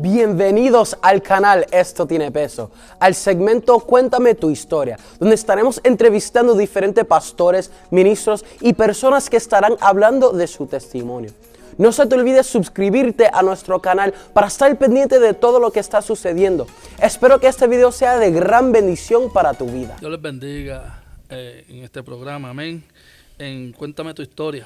Bienvenidos al canal Esto Tiene Peso, al segmento Cuéntame tu historia, donde estaremos entrevistando diferentes pastores, ministros y personas que estarán hablando de su testimonio. No se te olvide suscribirte a nuestro canal para estar pendiente de todo lo que está sucediendo. Espero que este video sea de gran bendición para tu vida. Dios les bendiga en este programa, amén. Cuéntame tu historia,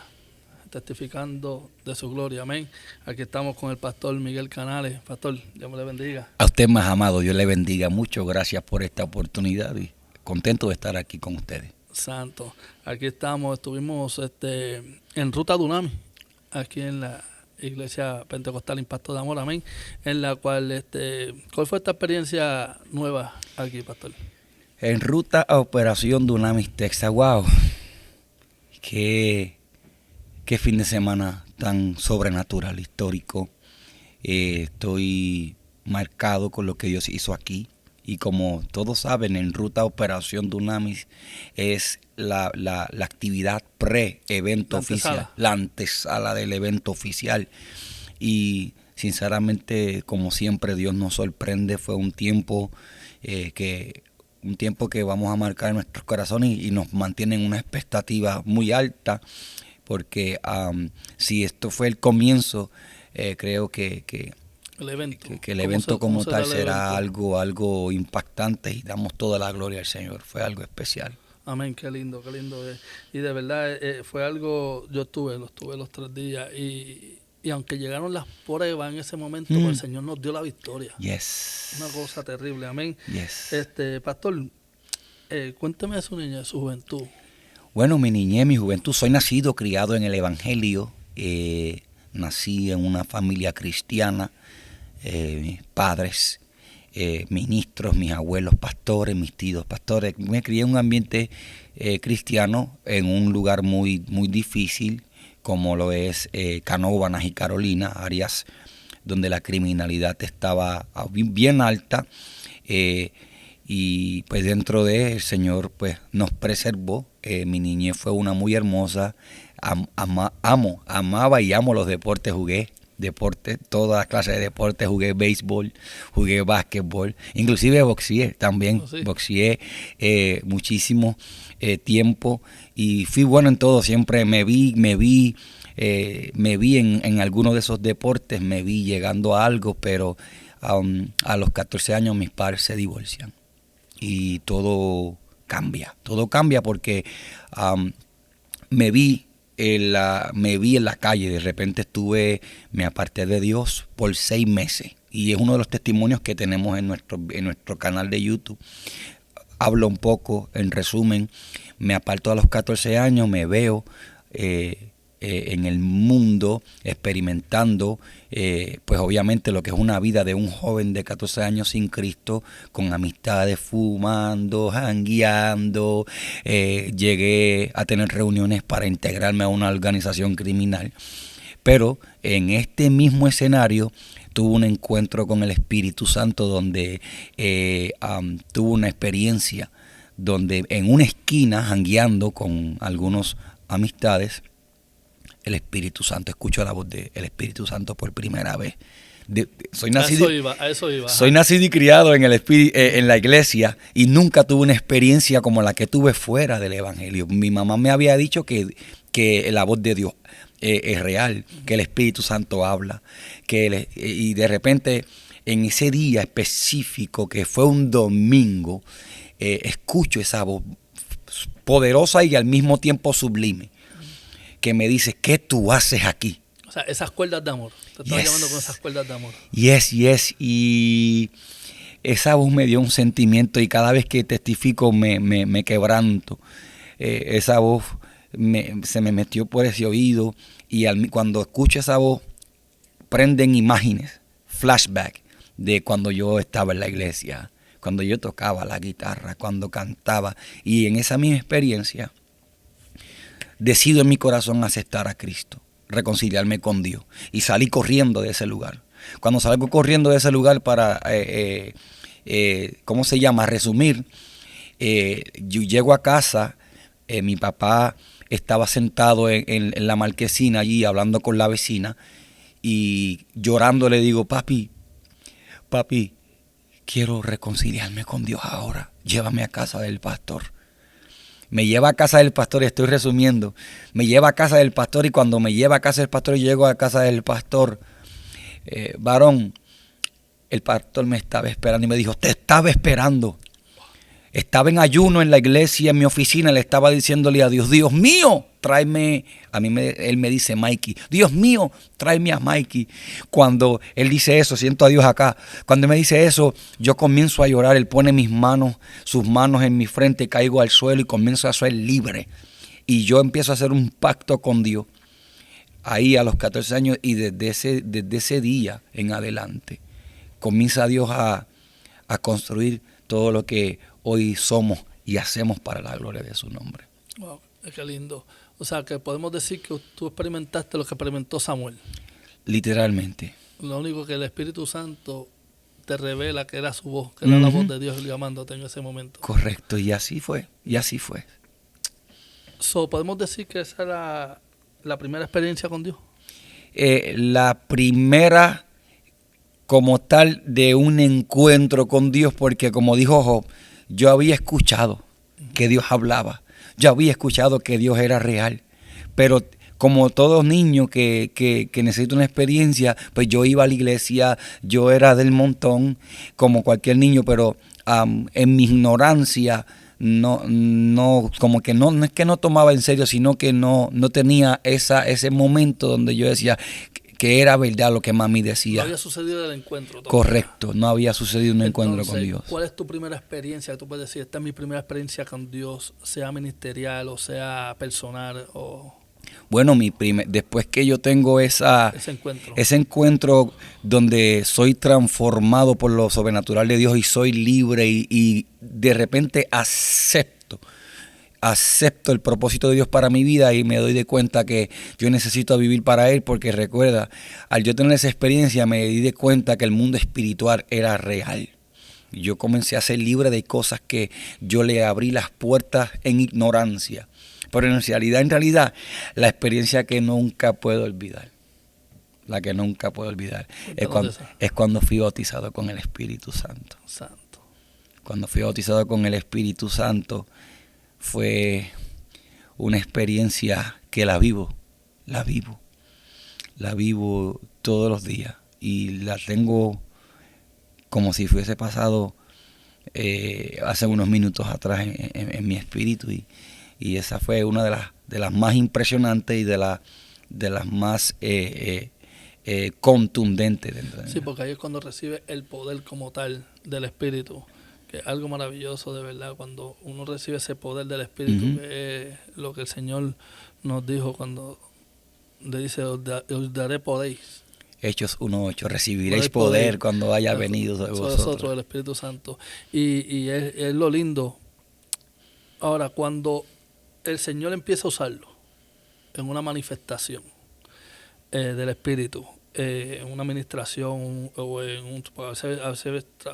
testificando de su gloria, amén. Aquí estamos con el pastor Miguel Canales. Pastor, Dios me le bendiga. A usted, más amado, Dios le bendiga mucho. Gracias por esta oportunidad y contento de estar aquí con ustedes. Santo, aquí estuvimos en Ruta Dunami, aquí en la Iglesia Pentecostal Impacto de Amor, amén, en la cual, ¿cuál fue esta experiencia nueva aquí, pastor? En ruta a Operación Dunamis, Texas. Wow, qué fin de semana tan sobrenatural, histórico. Estoy marcado con lo que Dios hizo aquí. Y como todos saben, en ruta a Operación Dunamis es la actividad pre-evento oficial, la antesala del evento oficial. Y sinceramente, como siempre, Dios nos sorprende. Fue un tiempo que vamos a marcar en nuestros corazones y nos mantiene en una expectativa muy alta, porque si esto fue el comienzo, creo que el evento como tal será algo impactante, y damos toda la gloria al Señor. Fue algo especial. Amén, qué lindo. Y de verdad fue algo, lo estuve los 3 días y aunque llegaron las pruebas en ese momento, pues el Señor nos dio la victoria. Yes. Una cosa terrible, amén. Yes. Pastor, cuénteme de su niñez, de su juventud. Bueno, mi niñez, mi juventud, soy nacido, criado en el Evangelio. Nací en una familia cristiana. Mis padres, ministros, mis abuelos pastores, mis tíos pastores. Me crié en un ambiente cristiano, en un lugar muy difícil, como lo es Canóvanas y Carolina, áreas donde la criminalidad estaba bien alta, y pues dentro de el Señor pues nos preservó. Mi niñez fue una muy hermosa. Amaba y amo los deportes. Jugué deportes, todas clases de deportes. Jugué béisbol, jugué básquetbol, inclusive boxeé también. Oh, sí. Boxeé muchísimo tiempo y fui bueno en todo. Siempre me vi en alguno de esos deportes, me vi llegando a algo, pero a los 14 años mis padres se divorcian y todo cambia porque me vi en la calle. De repente me aparté de Dios por 6 meses, y es uno de los testimonios que tenemos en nuestro canal de YouTube. Hablo un poco, en resumen, me aparto a los 14 años, me veo en el mundo experimentando pues obviamente lo que es una vida de un joven de 14 años sin Cristo, con amistades, fumando, jangueando. Llegué a tener reuniones para integrarme a una organización criminal, pero en este mismo escenario tuve un encuentro con el Espíritu Santo, donde tuve una experiencia donde en una esquina, jangueando con algunos amistades, el Espíritu Santo, escucho la voz del Espíritu Santo por primera vez. Soy nacido y criado en la iglesia, y nunca tuve una experiencia como la que tuve fuera del Evangelio. Mi mamá me había dicho que la voz de Dios es real, que el Espíritu Santo habla, y de repente en ese día específico, que fue un domingo, escucho esa voz poderosa y al mismo tiempo sublime, que me dice: ¿qué tú haces aquí? O sea, esas cuerdas de amor. Te estaba llamando con esas cuerdas de amor. Yes. Y esa voz me dio un sentimiento, y cada vez que testifico me quebranto. Esa voz se me metió por ese oído, y cuando escucho esa voz, prenden imágenes, flashback, de cuando yo estaba en la iglesia, cuando yo tocaba la guitarra, cuando cantaba. Y en esa misma experiencia decido en mi corazón aceptar a Cristo, reconciliarme con Dios, y salí corriendo de ese lugar. Cuando salgo corriendo de ese lugar para, ¿cómo se llama? Resumir, yo llego a casa, mi papá estaba sentado en la marquesina allí hablando con la vecina, y llorando le digo: papi, papi, quiero reconciliarme con Dios ahora, llévame a casa del pastor. Me lleva a casa del pastor, estoy resumiendo, me lleva a casa del pastor y cuando me lleva a casa del pastor, llego a casa del pastor, varón, el pastor me estaba esperando y me dijo, te estaba esperando. Estaba en ayuno en la iglesia, en mi oficina, le estaba diciéndole a Dios, Dios mío, tráeme, él me dice Mikey, Dios mío, tráeme a Mikey. Cuando él dice eso, siento a Dios acá, cuando él me dice eso, yo comienzo a llorar, él pone sus manos en mi frente, caigo al suelo y comienzo a ser libre. Y yo empiezo a hacer un pacto con Dios, ahí a los 14 años y desde ese día en adelante, comienza Dios a construir todo lo que hoy somos y hacemos para la gloria de su nombre. Wow, qué lindo. O sea, que podemos decir que tú experimentaste lo que experimentó Samuel. Literalmente. Lo único que el Espíritu Santo te revela que era su voz, que era la voz de Dios llamándote en ese momento. Correcto, y así fue. ¿Podemos decir que esa era la primera experiencia con Dios? La primera como tal de un encuentro con Dios, porque como dijo Job, yo había escuchado que Dios hablaba, yo había escuchado que Dios era real, pero como todo niño que necesita una experiencia, pues yo iba a la iglesia, yo era del montón, como cualquier niño, pero en mi ignorancia, como que no es que no tomaba en serio, sino que no tenía ese momento donde yo decía que era verdad lo que mami decía. No había sucedido el encuentro todavía. Correcto, no había sucedido un encuentro Entonces, con Dios. ¿cuál es tu primera experiencia que tú puedes decir? Esta es mi primera experiencia con Dios, sea ministerial o sea personal o... Bueno, después que yo tengo ese encuentro donde soy transformado por lo sobrenatural de Dios y soy libre y de repente acepto el propósito de Dios para mi vida y me doy de cuenta que yo necesito vivir para Él, porque recuerda, al yo tener esa experiencia me di de cuenta que el mundo espiritual era real. Yo comencé a ser libre de cosas que yo le abrí las puertas en ignorancia. Pero en realidad, la experiencia que nunca puedo olvidar, es cuando fui bautizado con el Espíritu Santo. Cuando fui bautizado con el Espíritu Santo, fue una experiencia que la vivo todos los días y la tengo como si fuese pasado hace unos minutos atrás en mi espíritu y esa fue una de las más impresionantes y de las más contundentes. Sí, porque ahí es cuando recibe el poder como tal del Espíritu. Que es algo maravilloso de verdad cuando uno recibe ese poder del Espíritu, que es lo que el Señor nos dijo cuando le dice, os daré poder. Hechos 1:8, recibiréis poder cuando haya venido sobre vosotros. El Espíritu Santo. Y es lo lindo. Ahora, cuando el Señor empieza a usarlo en una manifestación del Espíritu, en una administración o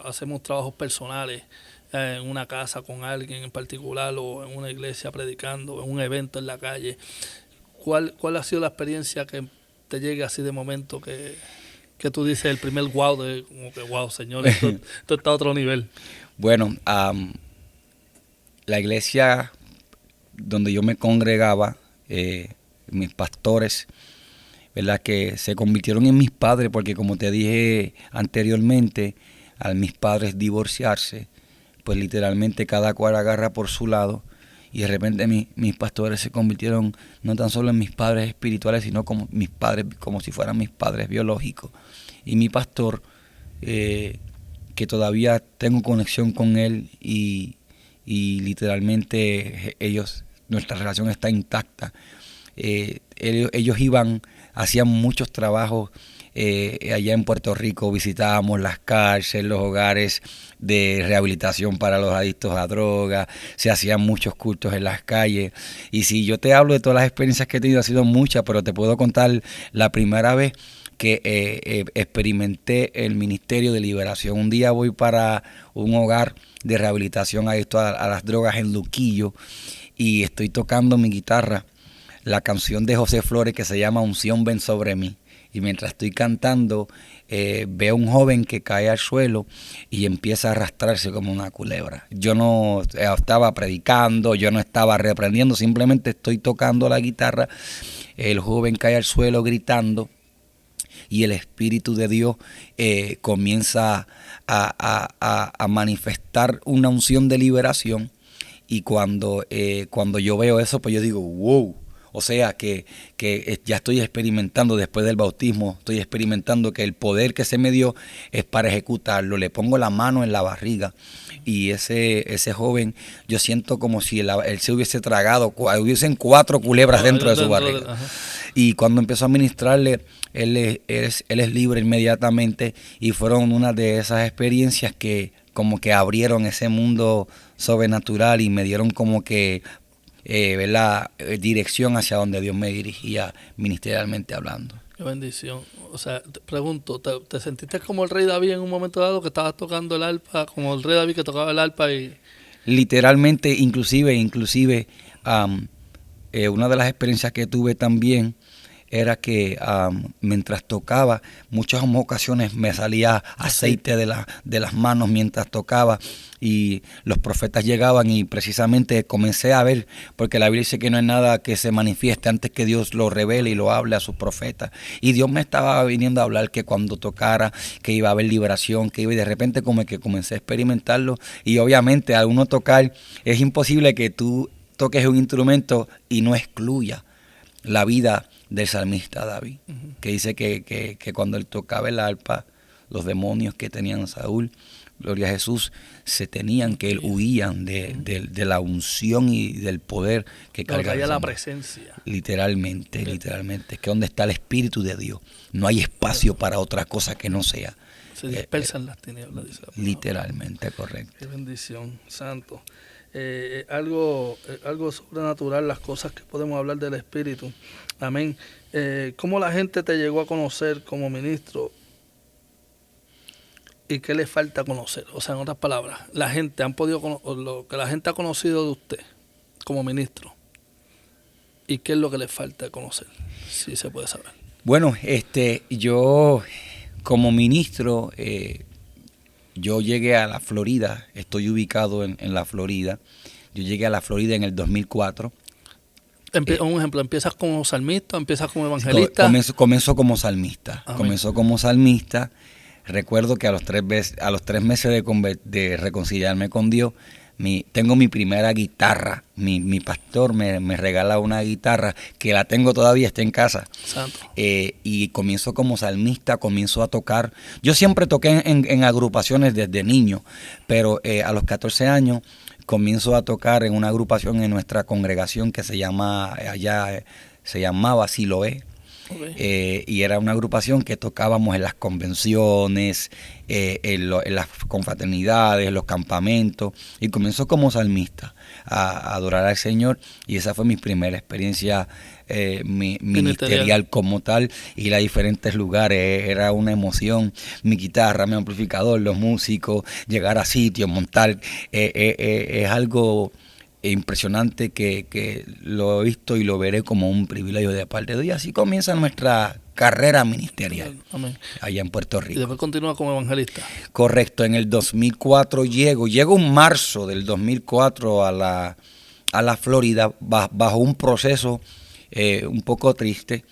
hacemos trabajos personales en una casa con alguien en particular o en una iglesia predicando, en un evento en la calle. ¿Cuál ha sido la experiencia que te llegue así de momento que tú dices el primer wow de como que wow, Señor, esto está a otro nivel? Bueno, la iglesia donde yo me congregaba, mis pastores, ¿verdad?, que se convirtieron en mis padres, porque como te dije anteriormente, al mis padres divorciarse, pues literalmente cada cual agarra por su lado y de repente mis pastores se convirtieron no tan solo en mis padres espirituales, sino como mis padres, como si fueran mis padres biológicos. Y mi pastor, que todavía tengo conexión con él y literalmente nuestra relación está intacta. Ellos hacían muchos trabajos allá en Puerto Rico, visitábamos las cárceles, los hogares de rehabilitación para los adictos a drogas, se hacían muchos cultos en las calles. Y si yo te hablo de todas las experiencias que he tenido, ha sido muchas, pero te puedo contar la primera vez que experimenté el ministerio de liberación. Un día voy para un hogar de rehabilitación adicto a las drogas en Luquillo y estoy tocando mi guitarra la canción de José Flores que se llama Unción ven sobre mí. y mientras estoy cantando veo un joven que cae al suelo y empieza a arrastrarse como una culebra. Yo no estaba predicando, yo no estaba reprendiendo, simplemente estoy tocando la guitarra. El joven cae al suelo gritando y el Espíritu de Dios comienza a manifestar una unción de liberación. Y cuando yo veo eso, pues yo digo, wow. O sea que ya estoy experimentando después del bautismo, estoy experimentando que el poder que se me dio es para ejecutarlo. Le pongo la mano en la barriga y ese joven, yo siento como si él se hubiese tragado, hubiesen 4 culebras dentro de su barriga. Y cuando empezó a ministrarle, él es libre inmediatamente, y fueron una de esas experiencias que como que abrieron ese mundo sobrenatural y me dieron como que dirección hacia donde Dios me dirigía ministerialmente hablando. Qué bendición. O sea, te pregunto, ¿te sentiste como el rey David en un momento dado que estabas tocando el arpa, como el rey David que tocaba el arpa? Y literalmente, inclusive una de las experiencias que tuve también era que mientras tocaba, muchas ocasiones me salía aceite de las manos mientras tocaba, y los profetas llegaban y precisamente comencé a ver, porque la Biblia dice que no hay nada que se manifieste antes que Dios lo revele y lo hable a sus profetas, y Dios me estaba viniendo a hablar que cuando tocara, que iba a haber liberación, y de repente como que comencé a experimentarlo. Y obviamente al uno tocar, es imposible que tú toques un instrumento y no excluya la vida del salmista David, que dice que cuando él tocaba el arpa, los demonios que tenían Saúl, gloria a Jesús, se tenían que huían de la unción y del poder que cargaba. La presencia. Literalmente, es que donde está el Espíritu de Dios, no hay espacio para otra cosa que no sea. Se dispersan las tinieblas, dice la palabra. Literalmente, correcto. Qué bendición, santo. Algo sobrenatural, las cosas que podemos hablar del Espíritu. Amén. ¿Cómo la gente te llegó a conocer como ministro? ¿Y qué le falta conocer? O sea, en otras palabras, la gente lo que la gente ha conocido de usted como ministro. ¿Y qué es lo que le falta conocer? Si se puede saber. Bueno, yo como ministro, yo llegué a la Florida, estoy ubicado en la Florida. Yo llegué a la Florida en el 2004. Un ejemplo, ¿empiezas como salmista, empiezas como evangelista? Comenzó como salmista. Amén. Comenzó como salmista. Recuerdo que a los 3 meses de reconciliarme con Dios, tengo mi primera guitarra. Mi pastor me regala una guitarra que la tengo todavía, está en casa. Santo. Y comienzo como salmista, comienzo a tocar. Yo siempre toqué en agrupaciones desde niño, pero a los 14 años comienzo a tocar en una agrupación en nuestra congregación que se llamaba Siloé. Okay. Y era una agrupación que tocábamos en las convenciones, en las confraternidades, en los campamentos, y comenzó como salmista a adorar al Señor, y esa fue mi primera experiencia ministerial como tal, ir a diferentes lugares, era una emoción, mi guitarra, mi amplificador, los músicos, llegar a sitios, montar, es algo impresionante que lo he visto y lo veré como un privilegio de parte de Dios. Así comienza nuestra carrera ministerial. Amén. Allá en Puerto Rico. Y después continúa como evangelista. Correcto, en el 2004 llego en marzo del 2004 a la Florida bajo un proceso un poco triste.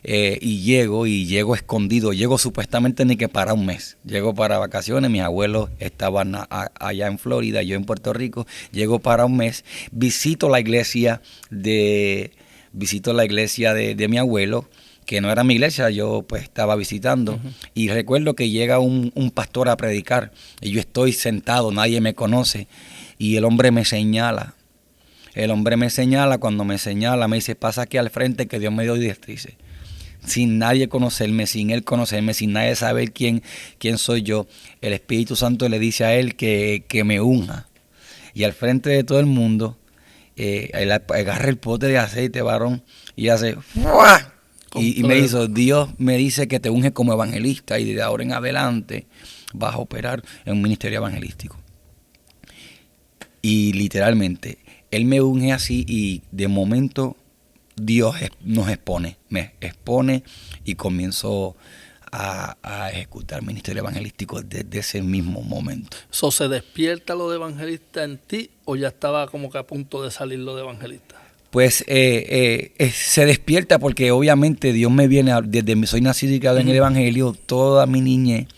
Y llego escondido, llego supuestamente ni que para un mes, llego para vacaciones, mis abuelos estaban allá en Florida, yo en Puerto Rico, llego para un mes, visito la iglesia de mi abuelo, que no era mi iglesia, yo pues estaba visitando, y recuerdo que llega un pastor a predicar, y yo estoy sentado, nadie me conoce, y el hombre me señala. Cuando me señala, me dice, pasa aquí al frente que Dios me dio directrices. Sin nadie conocerme, sin él conocerme, sin nadie saber quién soy yo, el Espíritu Santo le dice a él que me unja. Y al frente de todo el mundo, él agarra el pote de aceite, varón, y hace ¡fua! Y me dice, Dios me dice que te unge como evangelista, y de ahora en adelante vas a operar en un ministerio evangelístico. Y literalmente, él me unge así, y de momento Dios me expone y comienzo a ejecutar ministerio evangelístico desde ese mismo momento. ¿Se despierta lo de evangelista en ti o ya estaba como que a punto de salir lo de evangelista? Pues se despierta porque obviamente Dios me viene, soy nacido y criado en el Evangelio, toda mi niñez,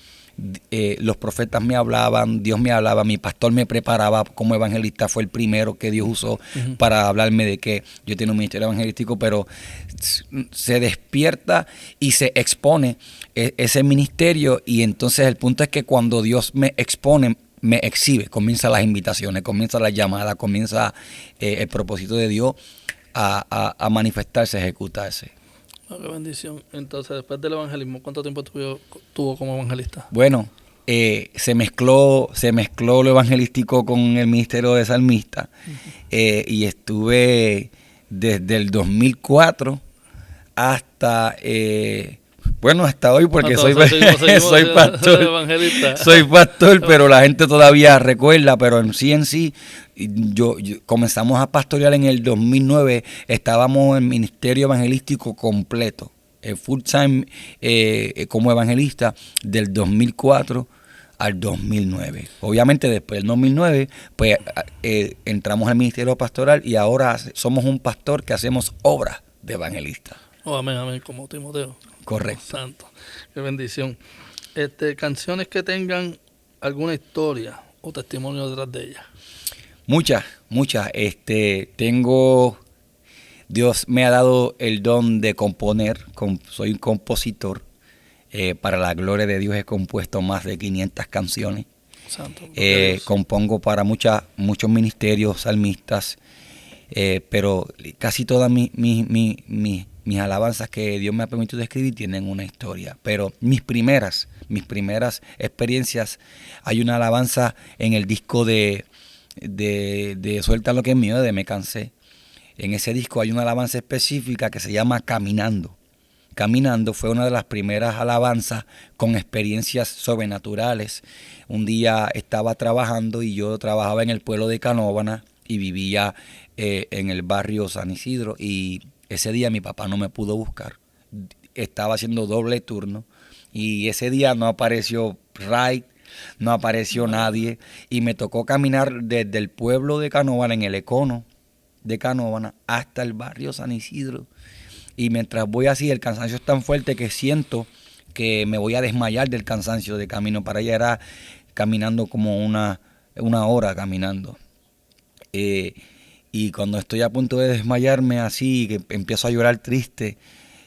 los profetas me hablaban, Dios me hablaba, mi pastor me preparaba como evangelista, fue el primero que Dios usó para hablarme de que yo tengo un ministerio evangelístico, pero se despierta y se expone ese ministerio, y entonces el punto es que cuando Dios me expone, me exhibe, comienzan las invitaciones, comienza la llamada, comienza el propósito de Dios a manifestarse, a ejecutarse. Oh, qué bendición. Entonces, después del evangelismo, ¿cuánto tiempo tuvo como evangelista? Bueno, se mezcló lo evangelístico con el ministerio de salmista, y estuve desde el 2004 hasta... hasta hoy, porque soy pastor. Soy pastor, pero la gente todavía recuerda, pero en sí, yo comenzamos a pastorear en el 2009, estábamos en ministerio evangelístico completo, full time como evangelista del 2004 al 2009. Obviamente después del 2009, pues entramos al ministerio pastoral y ahora somos un pastor que hacemos obras de evangelista. Oh, amén, amén, como Timoteo. Correcto. Oh, santo, qué bendición. Canciones que tengan alguna historia o testimonio detrás de ellas. Muchas. Dios me ha dado el don de componer, soy un compositor. Para la gloria de Dios he compuesto más de 500 canciones. Santo, compongo para muchos ministerios salmistas, pero casi todas mis alabanzas que Dios me ha permitido escribir tienen una historia. Pero mis primeras experiencias, hay una alabanza en el disco de Suelta lo que es mío, de Me Cansé. En ese disco hay una alabanza específica que se llama Caminando. Caminando fue una de las primeras alabanzas con experiencias sobrenaturales. Un día estaba trabajando y yo trabajaba en el pueblo de Canóvana y vivía en el barrio San Isidro, y ese día mi papá no me pudo buscar. Estaba haciendo doble turno y ese día no apareció Ray, no apareció nadie, y me tocó caminar desde el pueblo de Canóvana, en el Econo de Canóvana, hasta el barrio San Isidro. Y mientras voy así, el cansancio es tan fuerte que siento que me voy a desmayar del cansancio de camino para allá. Era caminando como una hora caminando. Y cuando estoy a punto de desmayarme así, que empiezo a llorar triste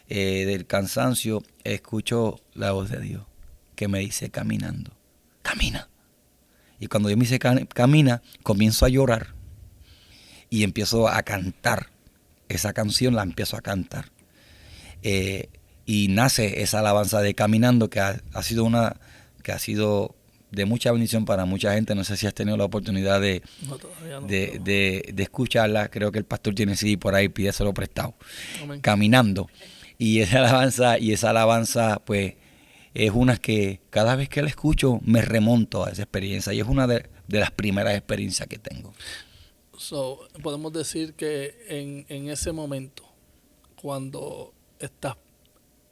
del cansancio, escucho la voz de Dios que me dice: caminando, camina. Y cuando Dios me dice camina, comienzo a llorar y empiezo a cantar. Esa canción la empiezo a cantar. Y nace esa alabanza de Caminando, que ha sido de mucha bendición para mucha gente. No sé si has tenido la oportunidad de escucharla. Creo que el pastor tiene CD por ahí, pídeselo prestado. Amén. Caminando. Y esa alabanza, pues, es una que cada vez que la escucho me remonto a esa experiencia, y es una de las primeras experiencias que tengo. Podemos decir que en ese momento, cuando estás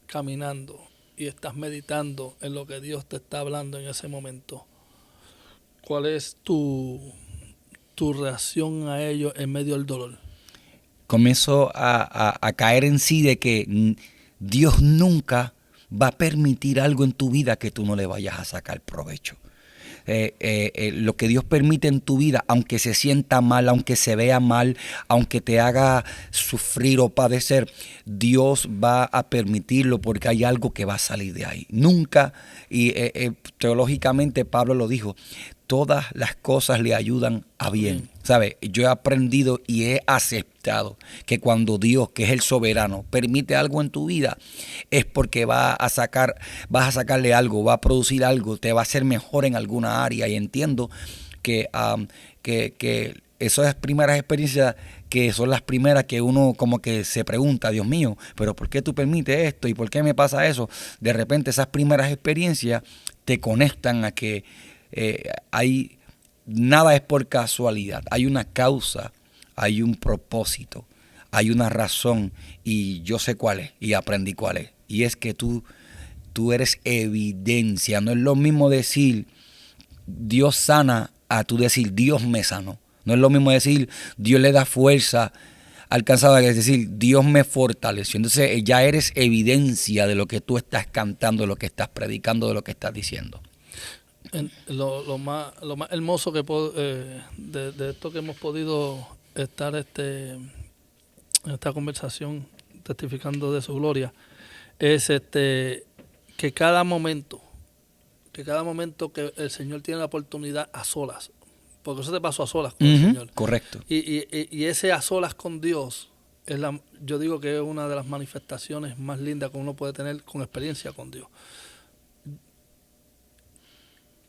caminando y estás meditando en lo que Dios te está hablando en ese momento, ¿cuál es tu reacción a ello en medio del dolor? Comienzo a caer en sí de que Dios nunca va a permitir algo en tu vida que tú no le vayas a sacar provecho. Lo que Dios permite en tu vida, aunque se sienta mal, aunque se vea mal, aunque te haga sufrir o padecer, Dios va a permitirlo porque hay algo que va a salir de ahí. Nunca, y teológicamente Pablo lo dijo, todas las cosas le ayudan a bien. ¿Sabes? Yo he aprendido y he aceptado que cuando Dios, que es el soberano, permite algo en tu vida, es porque vas a sacarle algo, va a producir algo, te va a hacer mejor en alguna área. Y entiendo que esas primeras experiencias, que son las primeras que uno como que se pregunta: Dios mío, ¿pero por qué tú permites esto? ¿Y por qué me pasa eso? De repente esas primeras experiencias te conectan a que nada es por casualidad, hay una causa, hay un propósito, hay una razón y yo sé cuál es y aprendí cuál es. Y es que tú eres evidencia. No es lo mismo decir Dios sana a tú decir Dios me sanó. No es lo mismo decir Dios le da fuerza alcanzada, es decir, Dios me fortaleció. Entonces ya eres evidencia de lo que tú estás cantando, de lo que estás predicando, de lo que estás diciendo. Lo más hermoso de esto que hemos podido estar en esta conversación testificando de su gloria es que cada momento que el Señor tiene la oportunidad a solas, porque eso te pasó a solas con el Señor. Correcto. Y ese a solas con Dios yo digo que es una de las manifestaciones más lindas que uno puede tener con experiencia con Dios.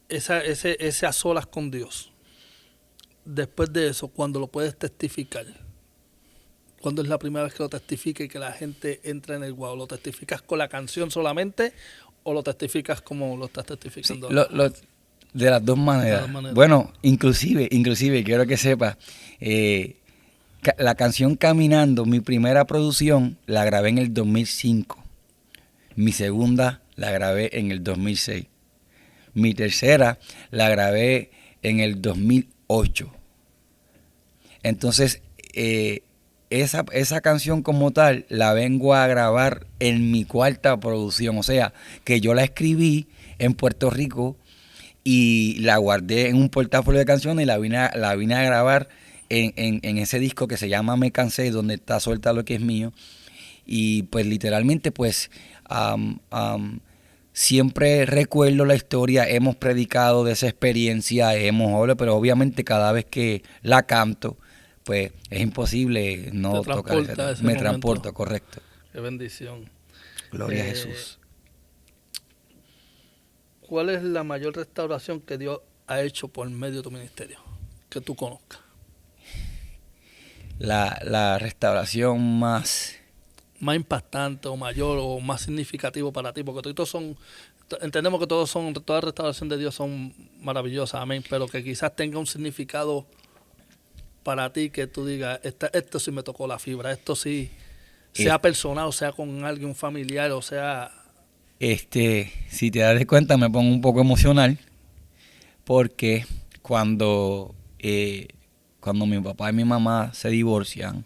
Ese a solas con Dios. Después de eso, cuando lo puedes testificar, cuando es la primera vez que lo testifica y que la gente entra en el wow, ¿lo testificas con la canción solamente o lo testificas como lo estás testificando? Sí, de las dos maneras. Bueno, inclusive quiero que sepas, la canción Caminando, mi primera producción, la grabé en el 2005. Mi segunda la grabé en el 2006. Mi tercera la grabé en el 2008. Entonces, esa canción como tal la vengo a grabar en mi cuarta producción. O sea, que yo la escribí en Puerto Rico y la guardé en un portafolio de canciones y la vine a grabar en ese disco que se llama Me Cansé, donde está Suelta lo que es mío. Y pues literalmente pues siempre recuerdo la historia, hemos predicado de esa experiencia, pero obviamente cada vez que la canto, pues es imposible no tocar ese. Me transporta, correcto. Qué bendición. Gloria a Jesús. ¿Cuál es la mayor restauración que Dios ha hecho por medio de tu ministerio? Que tú conozcas. La restauración más impactante o mayor o más significativo para ti, porque entendemos que toda restauración de Dios son maravillosas, amén, pero que quizás tenga un significado para ti que tú digas, esto sí me tocó la fibra, esto sí, sea personal, o sea con alguien familiar, o sea... Si te das cuenta me pongo un poco emocional porque cuando mi papá y mi mamá se divorcian,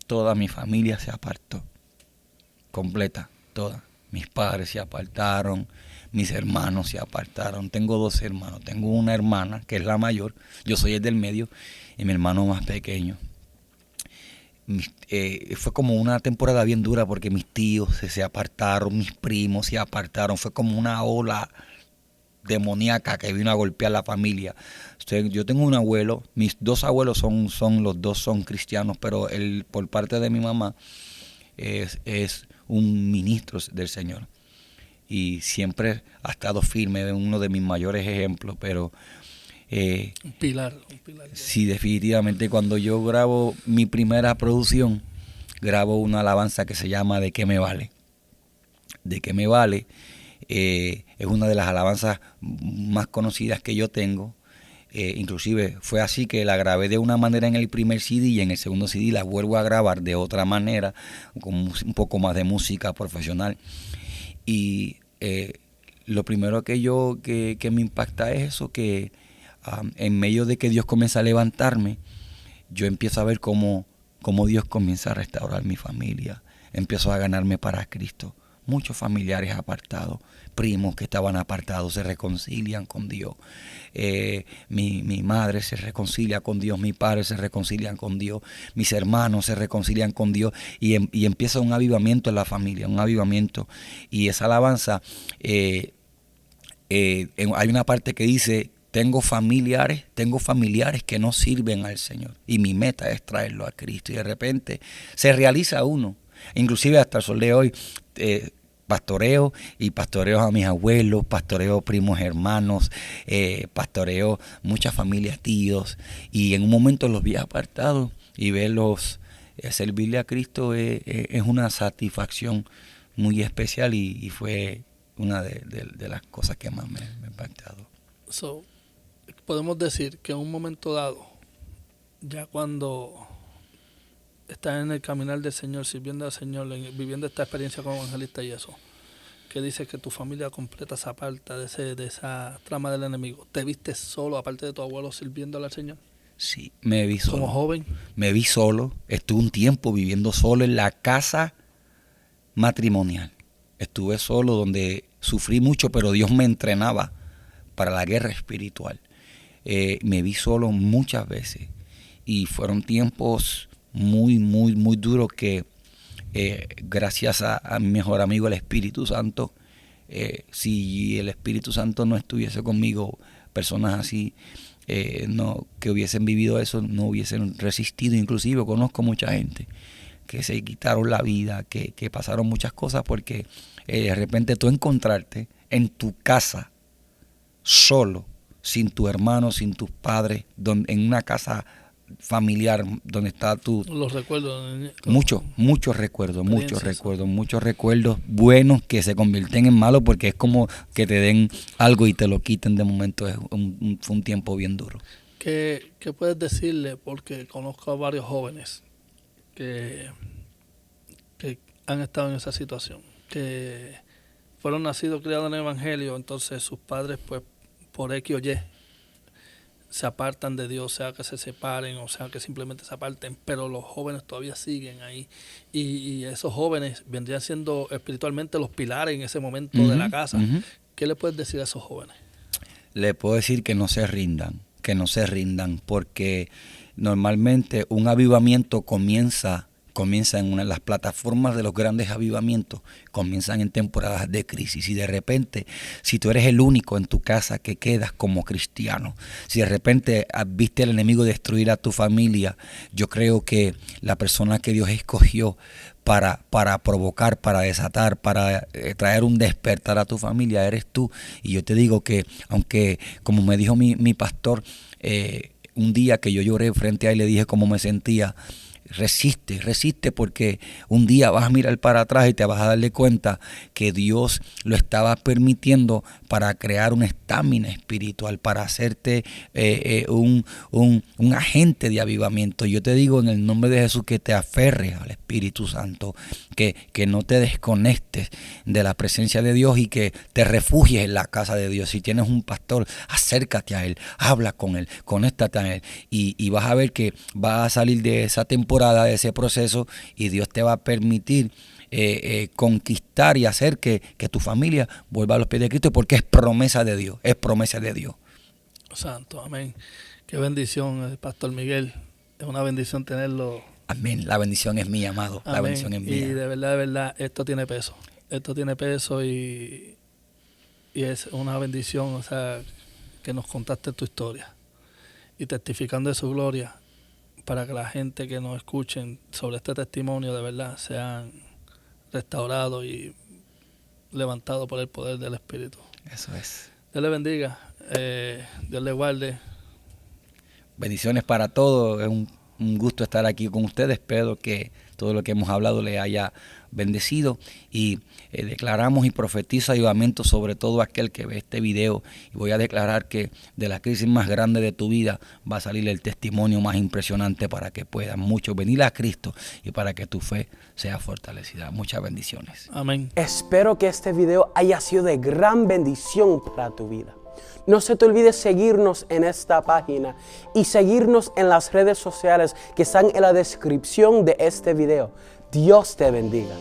toda mi familia se apartó, completa, toda. Mis padres se apartaron, mis hermanos se apartaron. Tengo 2 hermanos, tengo una hermana que es la mayor, yo soy el del medio y mi hermano más pequeño. Fue como una temporada bien dura porque mis tíos se apartaron, mis primos se apartaron, fue como una ola demoníaca que vino a golpear la familia. Yo tengo un abuelo, mis 2 abuelos los dos son cristianos, pero él por parte de mi mamá es un ministro del Señor y siempre ha estado firme, es uno de mis mayores ejemplos, pero un pilar. Sí, definitivamente. Cuando yo grabo mi primera producción, grabo una alabanza que se llama ¿De qué me vale? ¿De qué me vale? Es una de las alabanzas más conocidas que yo tengo. Inclusive fue así que la grabé de una manera en el primer CD y en el segundo CD la vuelvo a grabar de otra manera, con un poco más de música profesional. Y lo primero que me impacta es eso, que en medio de que Dios comienza a levantarme, yo empiezo a ver cómo Dios comienza a restaurar mi familia. Empiezo a ganarme para Cristo. Muchos familiares apartados, primos que estaban apartados se reconcilian con Dios. Mi madre se reconcilia con Dios, mi padre se reconcilian con Dios, mis hermanos se reconcilian con Dios y empieza un avivamiento en la familia, un avivamiento. Y esa alabanza, hay una parte que dice: tengo familiares que no sirven al Señor y mi meta es traerlo a Cristo. Y de repente se realiza uno. Inclusive hasta el sol de hoy pastoreo a mis abuelos, pastoreo primos hermanos, pastoreo muchas familias, tíos, y en un momento los vi apartados y verlos servirle a Cristo es una satisfacción muy especial y fue una de las cosas que más me ha impactado. Podemos decir que en un momento dado, ya cuando estás en el caminar del Señor, sirviendo al Señor, viviendo esta experiencia como evangelista y eso, que dices que tu familia completa se aparta de esa trama del enemigo, ¿te viste solo, aparte de tu abuelo, sirviéndole al Señor? Sí, me vi solo. Como joven. Me vi solo. Estuve un tiempo viviendo solo en la casa matrimonial. Estuve solo donde sufrí mucho, pero Dios me entrenaba para la guerra espiritual. Me vi solo muchas veces y fueron tiempos muy, muy, muy duros que gracias a mi mejor amigo el Espíritu Santo, si el Espíritu Santo no estuviese conmigo, personas así no, que hubiesen vivido eso no hubiesen resistido. Inclusive conozco mucha gente que se quitaron la vida, que pasaron muchas cosas porque de repente tú encontrarte en tu casa solo, sin tu hermano, sin tus padres, en una casa familiar donde está tu... Los recuerdos. Muchos recuerdos buenos que se convierten en malos porque es como que te den algo y te lo quiten de momento. Fue un tiempo bien duro. ¿Qué puedes decirle? Porque conozco a varios jóvenes que han estado en esa situación, que fueron nacidos, criados en el Evangelio, entonces sus padres, pues, por X o Y, se apartan de Dios, sea que se separen o sea que simplemente se aparten, pero los jóvenes todavía siguen ahí y esos jóvenes vendrían siendo espiritualmente los pilares en ese momento de la casa. ¿Qué le puedes decir a esos jóvenes? Le puedo decir que no se rindan, porque normalmente un avivamiento comienza en una de las plataformas de los grandes avivamientos, comienzan en temporadas de crisis y de repente, si tú eres el único en tu casa que quedas como cristiano, si de repente viste al enemigo destruir a tu familia, yo creo que la persona que Dios escogió para provocar, para desatar, para traer un despertar a tu familia, eres tú. Y yo te digo que, aunque como me dijo mi pastor, un día que yo lloré frente a él, le dije cómo me sentía. Resiste porque un día vas a mirar para atrás y te vas a darle cuenta que Dios lo estaba permitiendo para crear una estamina espiritual, para hacerte un agente de avivamiento. Yo te digo en el nombre de Jesús que te aferres al Espíritu Santo, que no te desconectes de la presencia de Dios y que te refugies en la casa de Dios. Si tienes un pastor, acércate a él, habla con él, conéctate a él y vas a ver que vas a salir de esa temporada, de ese proceso, y Dios te va a permitir conquistar y hacer que tu familia vuelva a los pies de Cristo, porque es promesa de Dios, Santo, amén. Qué bendición, Pastor Miguel. Es una bendición tenerlo. Amén. La bendición es mía, amado. Amén. La bendición es mía. Y de verdad, esto tiene peso. Esto tiene peso y es una bendición, o sea, que nos contaste tu historia y testificando de su gloria, para que la gente que nos escuchen sobre este testimonio de verdad sean restaurados y levantados por el poder del Espíritu. Eso es. Dios le bendiga, Dios le guarde. Bendiciones para todos. Es un gusto estar aquí con ustedes. Espero que todo lo que hemos hablado le haya bendecido y declaramos y profetizo avivamiento sobre todo aquel que ve este video, y voy a declarar que de la crisis más grande de tu vida va a salir el testimonio más impresionante para que puedan muchos venir a Cristo y para que tu fe sea fortalecida. Muchas bendiciones. Amén. Espero que este video haya sido de gran bendición para tu vida. No se te olvide seguirnos en esta página y seguirnos en las redes sociales que están en la descripción de este video. Dios te bendiga.